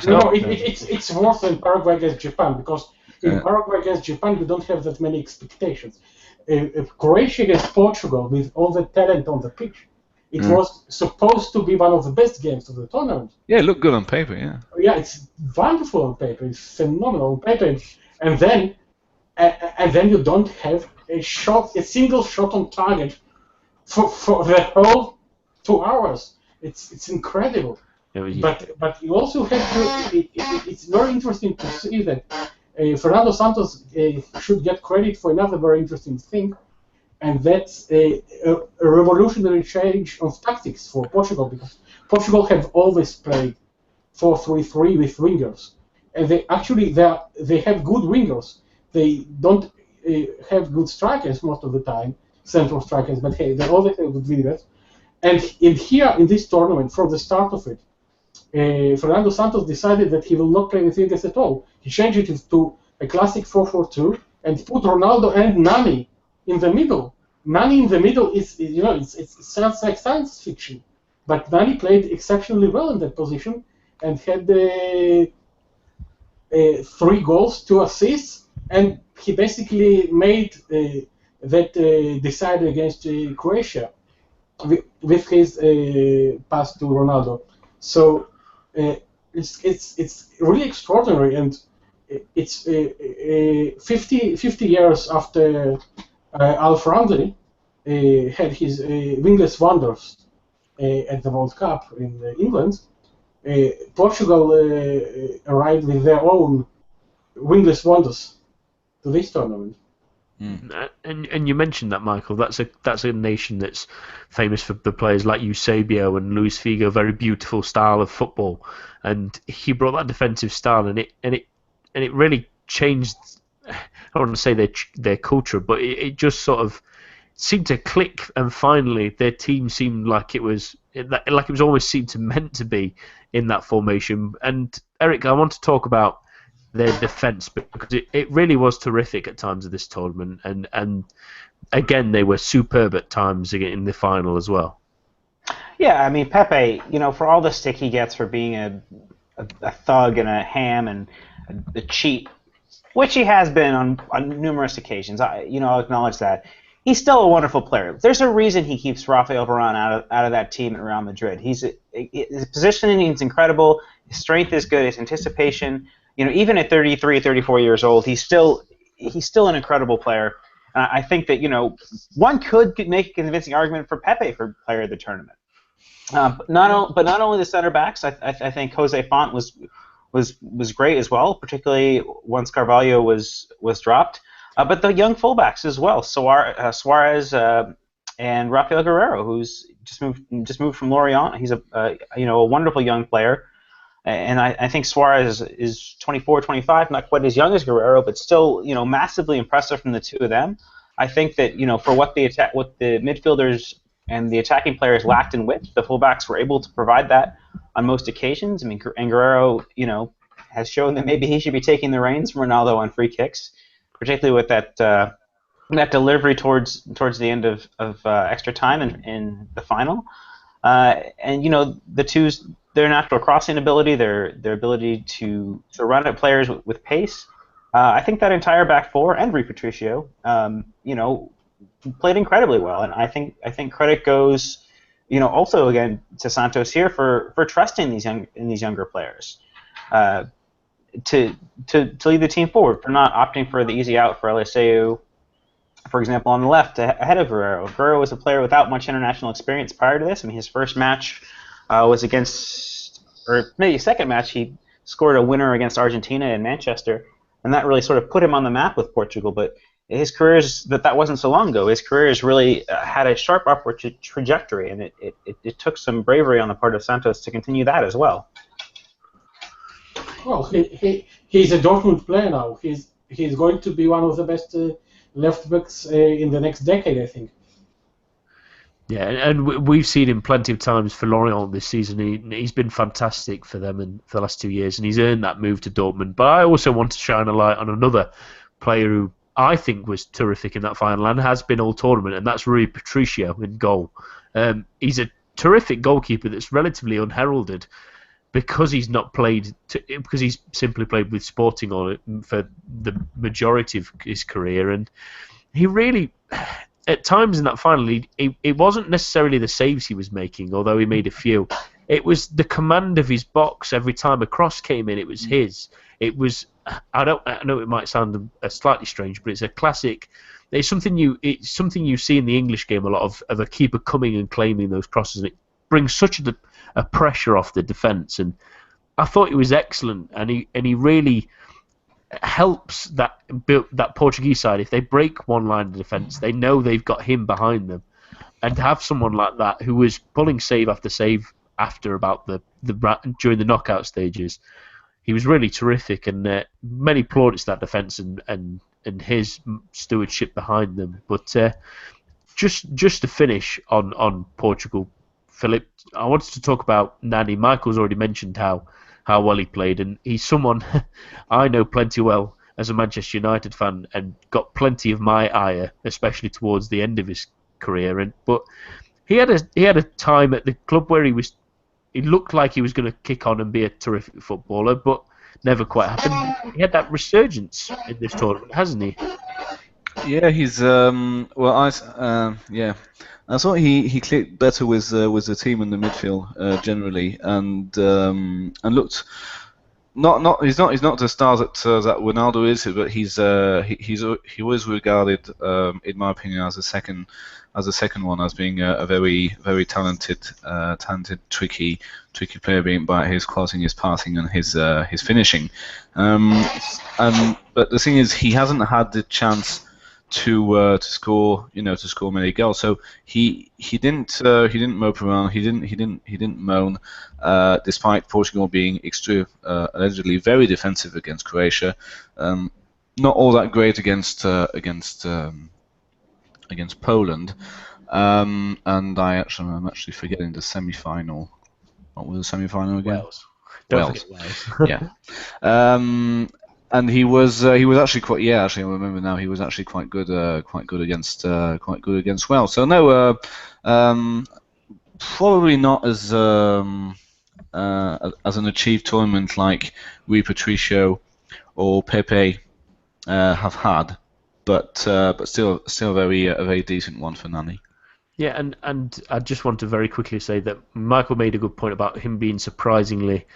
No, it's worse than Paraguay against Japan, because in Paraguay against Japan we don't have that many expectations. Croatia against Portugal, with all the talent on the pitch, it was supposed to be one of the best games of the tournament. Yeah, it looked good on paper, yeah. Yeah, it's wonderful on paper. It's phenomenal on paper, and then you don't have a single shot on target for the whole 2 hours. It's incredible. But you also have to. It's very interesting to see that Fernando Santos should get credit for another very interesting thing, and that's a revolutionary change of tactics for Portugal, because Portugal have always played 4-3-3 with wingers, and they have good wingers. They don't have good strikers most of the time, central strikers, but hey, they always have good wingers. And in this tournament, from the start of it, Fernando Santos decided that he will not play with wingers at all. He changed it to a classic 4-4-2 and put Ronaldo and Nani in the middle. Nani in the middle it sounds like science fiction, but Nani played exceptionally well in that position and had 3 goals, 2 assists, and he basically made that decider against Croatia with his pass to Ronaldo. So it's really extraordinary, and it's 50 years after Alf Ramsey had his wingless wonders at the World Cup in England. Portugal arrived with their own wingless wonders to this tournament. And you mentioned that, Michael. That's a nation that's famous for the players like Eusebio and Luis Figo, very beautiful style of football, and he brought that defensive style, and it really changed. I don't want to say their culture, but it just sort of seemed to click, and finally their team seemed like it was almost seemed to meant to be in that formation. And Eric, I want to talk about their defence, because it really was terrific at times of this tournament, and again they were superb at times in the final as well. Yeah, I mean, Pepe, for all the stick he gets for being a thug and a ham and a cheat, which he has been on numerous occasions, I'll acknowledge that. He's still a wonderful player. There's a reason he keeps Rafael Varane out of that team at Real Madrid. His positioning is incredible. His strength is good. His anticipation. Even at 33, 34 years old, he's still an incredible player. I think that one could make a convincing argument for Pepe for player of the tournament. But not only the center backs. I think Jose Font was great as well, particularly once Carvalho was dropped. But the young fullbacks as well, Suarez and Rafael Guerreiro, who's just moved from Lorient. He's a wonderful young player. And I think Suarez is 24, 25, not quite as young as Guerreiro, but still, massively impressive from the two of them. I think that, for what the midfielders and the attacking players lacked in width, the fullbacks were able to provide that on most occasions. I mean, and Guerreiro, has shown that maybe he should be taking the reins from Ronaldo on free kicks, particularly with that delivery towards the end of extra time in the final. And the two's their natural crossing ability, their ability to run at players with pace, I think that entire back four and Rui Patricio, played incredibly well, and I think credit goes, also again to Santos here for trusting these younger players, to lead the team forward, for not opting for the easy out for LSU, for example, on the left ahead of Guerrero. Guerrero was a player without much international experience prior to this. I mean, his first match was against, or maybe his second match, he scored a winner against Argentina in Manchester, and that really sort of put him on the map with Portugal. But his career that wasn't so long ago. His career has really had a sharp upward trajectory, and it took some bravery on the part of Santos to continue that as well. Well, he's a Dortmund player now. He's going to be one of the best left backs in the next decade, I think. Yeah, and we've seen him plenty of times for Lorient this season. He's been fantastic for them for the last 2 years, and he's earned that move to Dortmund. But I also want to shine a light on another player who I think was terrific in that final and has been all tournament, and that's Rui Patricio in goal. He's a terrific goalkeeper that's relatively unheralded because he's not played, because he's simply played with Sporting on it for the majority of his career, and he really, at times in that final, it wasn't necessarily the saves he was making, although he made a few. It was the command of his box every time a cross came in. It was his. It was. I know it might sound slightly strange, but it's a classic. It's something you see in the English game a lot of a keeper coming and claiming those crosses, and it brings such a pressure off the defence. And I thought he was excellent, and he really helps that Portuguese side. If they break one line of defence, they know they've got him behind them, and to have someone like that who was pulling save after save after about during the knockout stages, he was really terrific, and many plaudits that defence and his stewardship behind them. But just to finish on Portugal, Philip, I wanted to talk about Nani. Michael's already mentioned how well he played, and he's someone I know plenty well as a Manchester United fan, and got plenty of my ire, especially towards the end of his career. But he had a time at the club where he looked like he was going to kick on and be a terrific footballer, but never quite happened. He had that resurgence in this tournament, hasn't he? Yeah, he's I thought he clicked better with the team in the midfield generally, and looked he's not the star that Ronaldo is, but he was regarded in my opinion as a second one, as being a very very talented tricky player, being by his crossing, his passing, and his finishing. But the thing is, he hasn't had the chance to score many goals. So he didn't mope around. He didn't moan. Despite Portugal being allegedly very defensive against Croatia, not all that great against Poland. And I'm actually forgetting the semi-final. What was the semi-final again? Wales. Don't forget Wales. Yeah. And he was actually quite. Yeah, actually, I remember now. He was actually quite good against Wales. So no, probably not as an achieved tournament like Rui Patricio or Pepe have had, but still a very decent one for Nani. Yeah, and I just want to very quickly say that Michael made a good point about him being surprisingly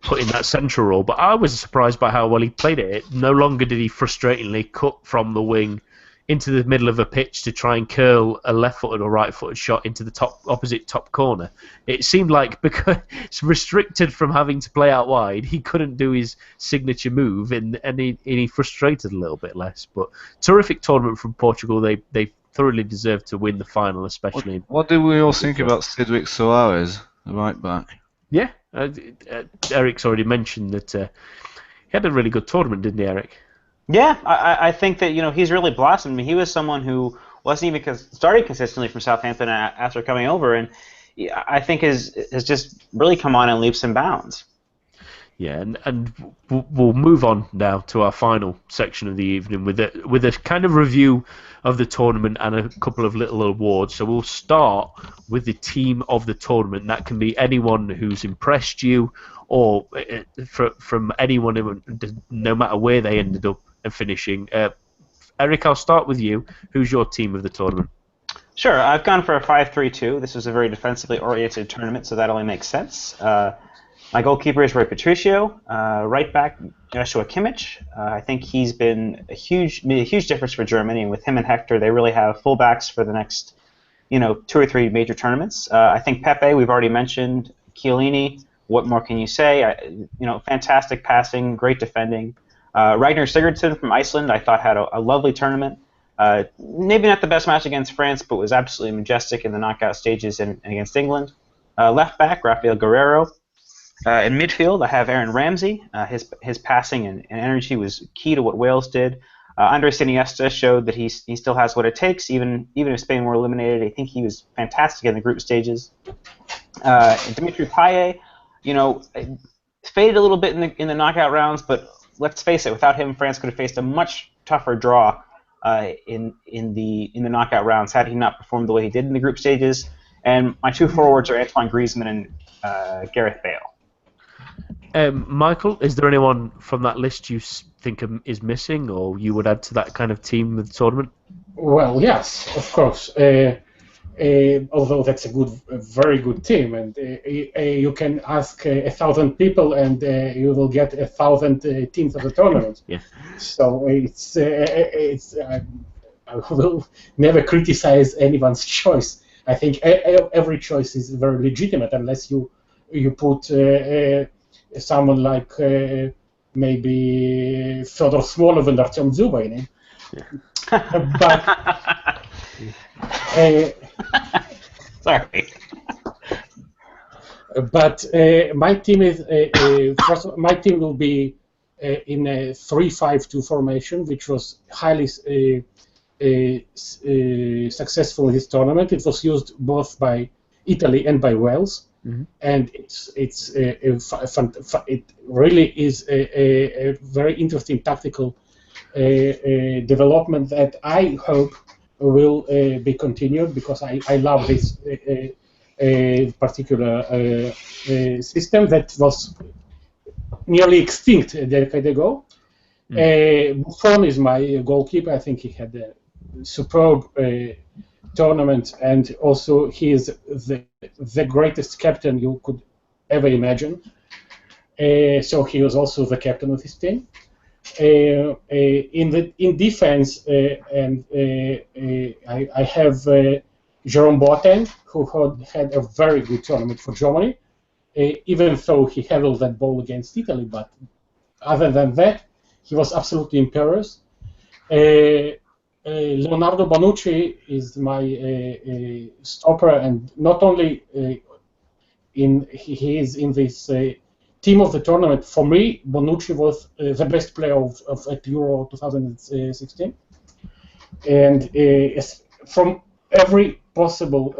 put in that central role, but I was surprised by how well he played it. No longer did he frustratingly cut from the wing into the middle of a pitch to try and curl a left-footed or right-footed shot into the opposite top corner. It seemed like, because it's restricted from having to play out wide, he couldn't do his signature move, and he frustrated a little bit less. But terrific tournament from Portugal. They thoroughly deserved to win the final, especially. What did we all think about Cedric Soares, the right back? Yeah, Eric's already mentioned that he had a really good tournament, didn't he, Eric? Yeah, I think that he's really blossomed. I mean, he was someone who wasn't even started consistently from Southampton after coming over, and I think has just really come on in leaps and bounds. Yeah, and we'll move on now to our final section of the evening with a kind of review of the tournament and a couple of little awards. So we'll start with the team of the tournament. That can be anyone who's impressed you, or from anyone, no matter where they ended up and finishing. Eric, I'll start with you. Who's your team of the tournament? Sure, I've gone for a 5-3-2. This was a very defensively oriented tournament, so that only makes sense. My goalkeeper is Roy Patricio. Right back, Joshua Kimmich. I think he's been made a huge difference for Germany, and with him and Hector, they really have fullbacks for the next, 2 or 3 major tournaments. I think Pepe, we've already mentioned. Chiellini, what more can you say? Fantastic passing, great defending. Ragnar Sigurdsson from Iceland, I thought had a lovely tournament. Maybe not the best match against France, but was absolutely majestic in the knockout stages and against England. Left back, Rafael Guerrero. In midfield, I have Aaron Ramsey. His passing and energy was key to what Wales did. Andres Iniesta showed that he still has what it takes, even if Spain were eliminated. I think he was fantastic in the group stages. Dimitri Payet, faded a little bit in the knockout rounds, but let's face it, without him, France could have faced a much tougher draw in the knockout rounds had he not performed the way he did in the group stages. And my 2 forwards are Antoine Griezmann and Gareth Bale. Michael, is there anyone from that list you think is missing, or you would add to that kind of team of the tournament? Well, yes, of course. Although that's a very good team, and you can ask 1,000 people, and you will get 1,000 teams of the tournament. Yeah. So I will never criticize anyone's choice. I think every choice is very legitimate, unless you put someone like maybe Fyodor Smolov and Artyom Dzyuba in it. But sorry. But my team is my team will be in a 3-5-2 formation, which was highly successful in this tournament. It was used both by Italy and by Wales. Mm-hmm. And it really is a very interesting tactical development that I hope will be continued, because I love this particular system that was nearly extinct a decade ago. Buffon is my goalkeeper. I think he had a superb tournament, and also he is the greatest captain you could ever imagine. So he was also the captain of his team. In defense, and I have Jerome Boateng, who had a very good tournament for Germany, even though he handled that ball against Italy. But other than that, he was absolutely imperious. Leonardo Bonucci is my stopper, and not only he is in this team of the tournament. For me, Bonucci was the best player at Euro 2016, and from every possible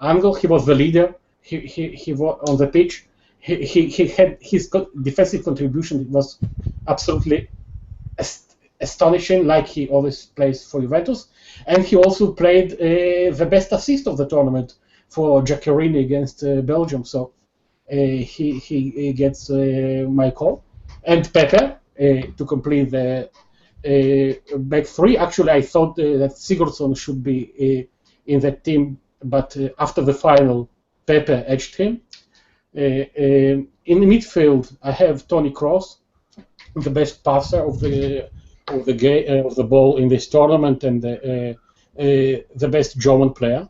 angle, he was the leader. He was on the pitch. He had his defensive contribution was absolutely astonishing, like he always plays for Juventus, and he also played the best assist of the tournament for Giaccherini against Belgium. So he gets my call. And Pepe to complete the back three. Actually, I thought that Sigurdsson should be in that team, but after the final, Pepe edged him. In the midfield, I have Toni Kroos, the best passer of the ball in this tournament, and the best German player.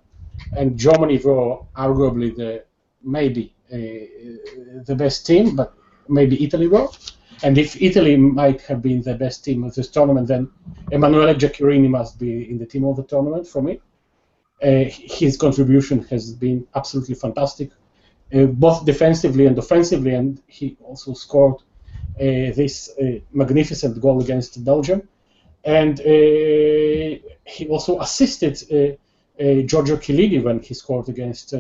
And Germany were arguably maybe the best team, but maybe Italy were. And if Italy might have been the best team of this tournament, then Emanuele Giaccherini must be in the team of the tournament for me. His contribution has been absolutely fantastic, both defensively and offensively, and he also scored this magnificent goal against Belgium. And he also assisted Giorgio Chiellini when he scored against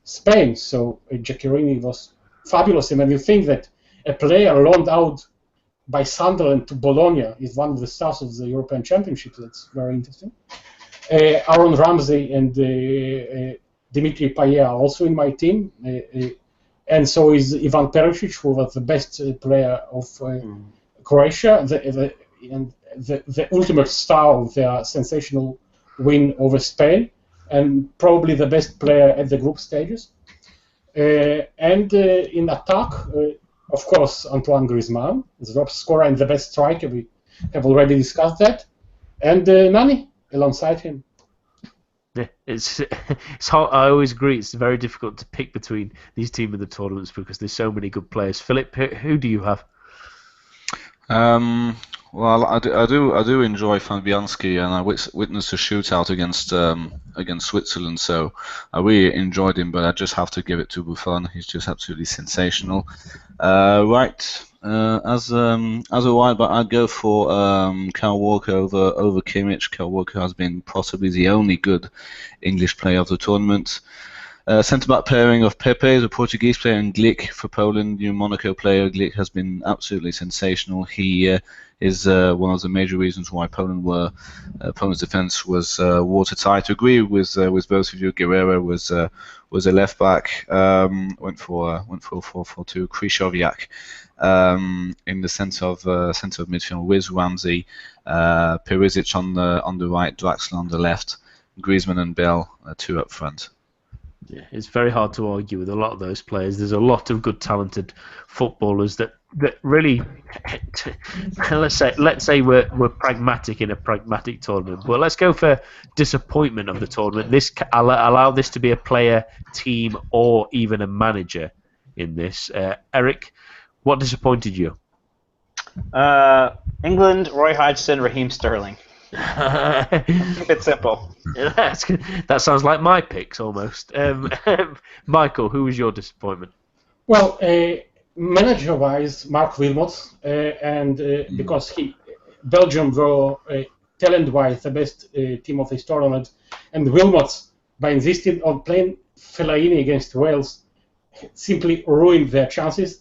Spain. So Giaccherini was fabulous. And when you think that a player loaned out by Sunderland to Bologna is one of the stars of the European Championship, that's very interesting. Aaron Ramsey and Dimitri Payet are also in my team. And so is Ivan Perisic, who was the best player of Croatia. and the ultimate star of their sensational win over Spain, and probably the best player at the group stages. And in attack, of course, Antoine Griezmann, the top scorer and the best striker. We have already discussed that. And Nani alongside him. Yeah, it's hard. I always agree. It's very difficult to pick between these teams in the tournaments because there's so many good players. Philip, who do you have? Well, I do enjoy Fabianski, and I witnessed a shootout against Switzerland, so I really enjoyed him. But I just have to give it to Buffon. He's just absolutely sensational. As a wide back, I'd go for Kyle Walker over Kimmich. Kyle Walker has been possibly the only good English player of the tournament. Centre-back pairing of Pepe, the Portuguese player, and Glick for Poland, new Monaco player. Glick has been absolutely sensational. He is one of the major reasons why Poland's defence was watertight. I agree with both of you. Guerrero was a left back. Went for 4-4-2. Krychowiak in the centre of midfield with Ramsey, Perisic on the right, Draxler on the left, Griezmann and Bell two up front. Yeah, it's very hard to argue with a lot of those players. There's a lot of good, talented footballers that really, let's say we're pragmatic in a pragmatic tournament. But let's go for disappointment of the tournament. I'll allow this to be a player, team, or even a manager in this. Eric, what disappointed you? England, Roy Hodgson, Raheem Sterling. Keep it simple. That sounds like my picks almost. Michael, who was your disappointment? Well, manager-wise, Mark Wilmots, and because Belgium were talent-wise the best team of this tournament, and Wilmots, by insisting on playing Fellaini against Wales, simply ruined their chances,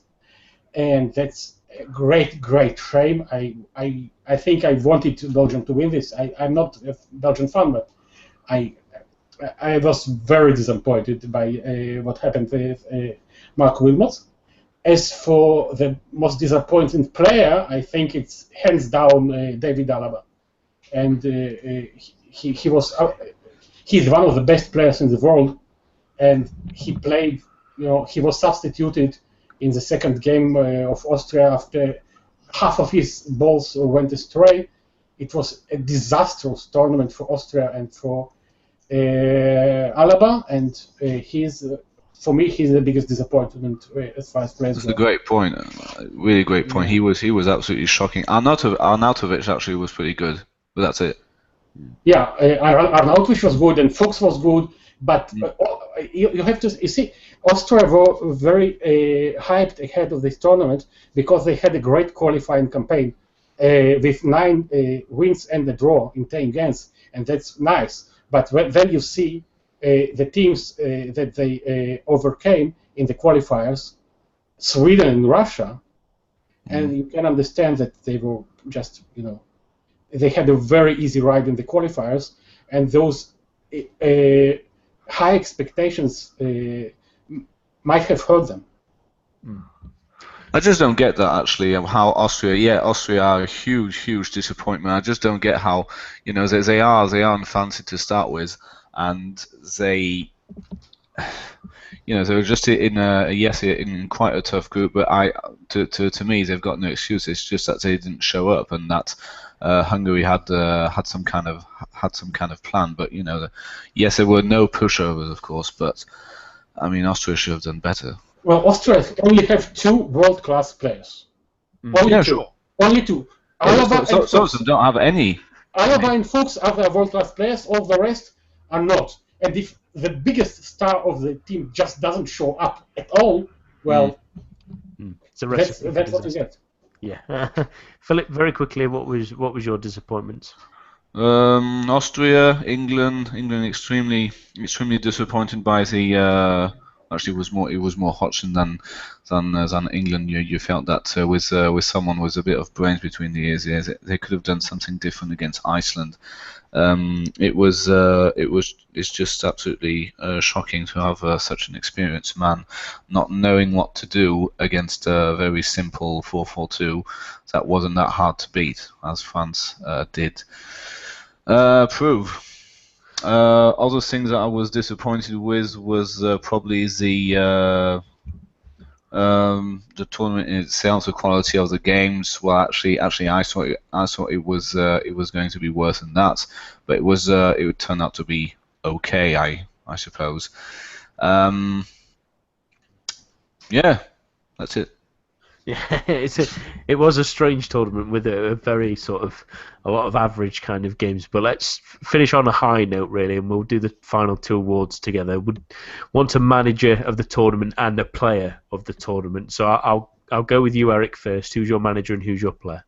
and that's a great shame. I think I wanted Belgium to win this. I'm not a Belgian fan, but I was very disappointed by what happened with Mark Wilmots. As for the most disappointing player, I think it's hands down David Alaba, and he's one of the best players in the world, and he played. He was substituted in the second game of Austria after half of his balls went astray. It was a disastrous tournament for Austria and for Alaba, and for me, he's the biggest disappointment as far as players go. That's a great point, really great point. He was absolutely shocking. Arnautovic actually was pretty good, but that's it. Yeah, Arnautovic was good and Fuchs was good, but you have to see, Austria were very hyped ahead of this tournament because they had a great qualifying campaign with 9 wins and a draw in 10 games, and that's nice. But then you see the teams that they overcame in the qualifiers, Sweden and Russia, and you can understand that they were just, they had a very easy ride in the qualifiers, and those high expectations might have hurt them. I just don't get that, actually, how Austria are a huge disappointment. I just don't get how, they are unfancy to start with, and they were just in quite a tough group, but to me, they've got no excuse. It's just that they didn't show up, and that Hungary had some kind of plan. But yes, there were no pushovers, of course, but I mean, Austria should have done better. Well, Austria only have 2 world-class players. Only 2. Sure. Only 2. Some of them don't have any. Alaba and Fuchs are the world-class players. All the rest are not. And if the biggest star of the team just doesn't show up at all, well, that's what you get. Yeah. Philip, very quickly, what was your disappointment? Austria, England extremely disappointed by the actually it was more Hodgson than England. You felt that with someone with a bit of brains between the ears, they could have done something different against Iceland. It's just absolutely shocking to have such an experienced man not knowing what to do against a very simple 4-4-2 that wasn't that hard to beat, as France did prove. Other things that I was disappointed with was probably the tournament in itself, the quality of the games. Well, actually, I thought it was going to be worse than that, but it would turn out to be okay, I suppose. Yeah, that's it. Yeah, it was a strange tournament with a very a lot of average kind of games. But let's finish on a high note, really, and we'll do the final two awards together. Would want a manager of the tournament and a player of the tournament. So I'll go with you, Eric, first. Who's your manager and who's your player?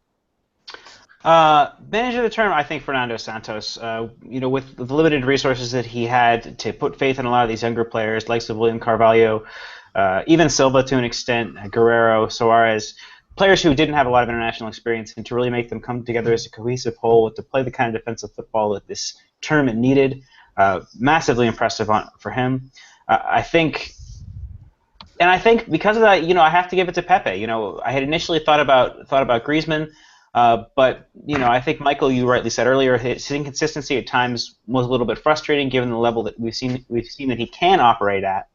Manager of the tournament, I think Fernando Santos. With the limited resources that he had to put faith in a lot of these younger players, like William Carvalho. Even Silva to an extent, Guerrero, Suarez, players who didn't have a lot of international experience, and to really make them come together as a cohesive whole to play the kind of defensive football that this tournament needed. Massively impressive for him. I think because of that, I have to give it to Pepe. I had initially thought about Griezmann, but I think Michael, you rightly said earlier, his inconsistency at times was a little bit frustrating given the level that we've seen that he can operate at.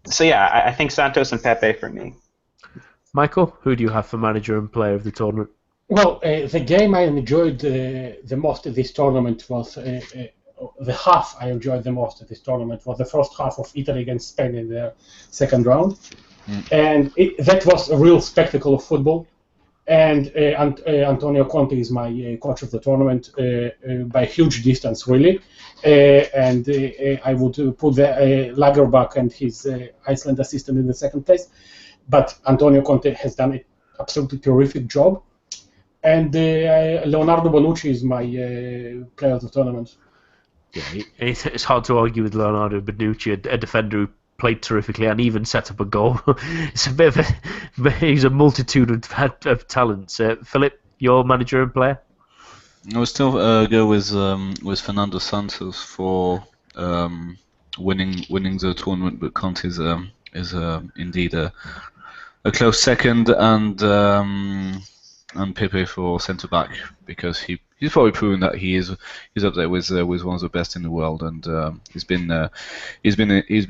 So yeah, I think Santos and Pepe for me. Michael, who do you have for manager and player of the tournament? Well, the game I enjoyed the most at this tournament was the half I enjoyed the most at this tournament was the first half of Italy against Spain in the second round, and that was a real spectacle of football. And Antonio Conte is my coach of the tournament by a huge distance, really. And I would put the Lagerbäck and his Iceland assistant in the second place. But Antonio Conte has done an absolutely terrific job. And Leonardo Bonucci is my player of the tournament. Yeah, it's hard to argue with Leonardo Bonucci, a defender who played terrifically and even set up a goal. It's a bit of he's a multitude of talents. Philip, your manager and player? I would still go with Fernando Santos for winning the tournament, but Conte is indeed a close second, and Pepe for centre back because he's probably proven that he's up there with one of the best in the world, and he's been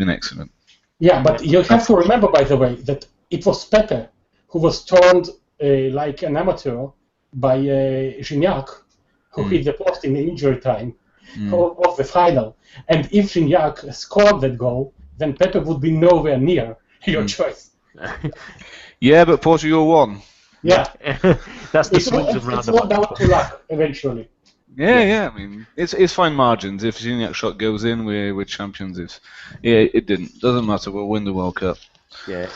excellent. Yeah, but you have to remember, by the way, that it was Pepe who was turned like an amateur by Gignac, who hit the post in the injury time of the final. And if Gignac scored that goal, then Pepe would be nowhere near your choice. Yeah, but Portugal won. Yeah, that's the swings and roundabouts. It's not down to luck eventually. Yeah. I mean, it's fine margins. If Gignac shot goes in, we're champions. It didn't. Doesn't matter. We'll win the World Cup. Yeah,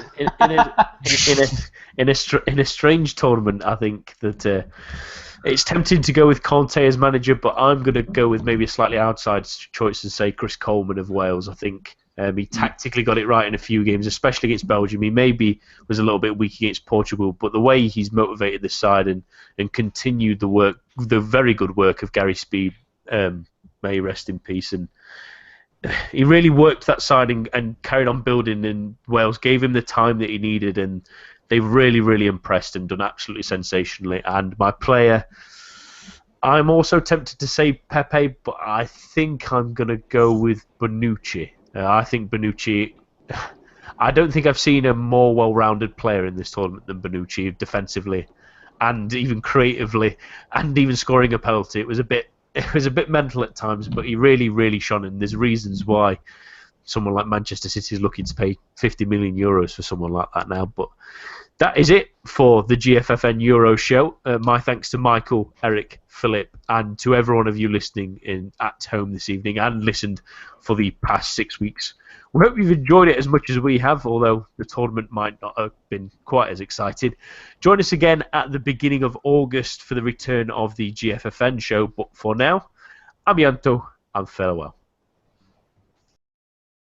in a strange tournament, I think that it's tempting to go with Conte as manager, but I'm going to go with maybe a slightly outside choice and say Chris Coleman of Wales. I think he tactically got it right in a few games, especially against Belgium. He maybe was a little bit weak against Portugal, but the way he's motivated this side and continued the very good work of Gary Speed, may he rest in peace, and he really worked that side and carried on building, and Wales gave him the time that he needed, and they've really, really impressed and done absolutely sensationally. And my player, I'm also tempted to say Pepe, but I think I'm going to go with Bonucci. I think Bonucci, I don't think I've seen a more well-rounded player in this tournament than Bonucci, defensively and even creatively, and even scoring a penalty. It was a bit mental at times, but he really, really shone, and there's reasons why someone like Manchester City is looking to pay 50 million euros for someone like that now. But that is it for the GFFN Euro show. My thanks to Michael, Eric, Philip, and to every one of you listening at home this evening and listened for the past 6 weeks. We hope you've enjoyed it as much as we have, although the tournament might not have been quite as excited. Join us again at the beginning of August for the return of the GFFN show. But for now, amianto and farewell.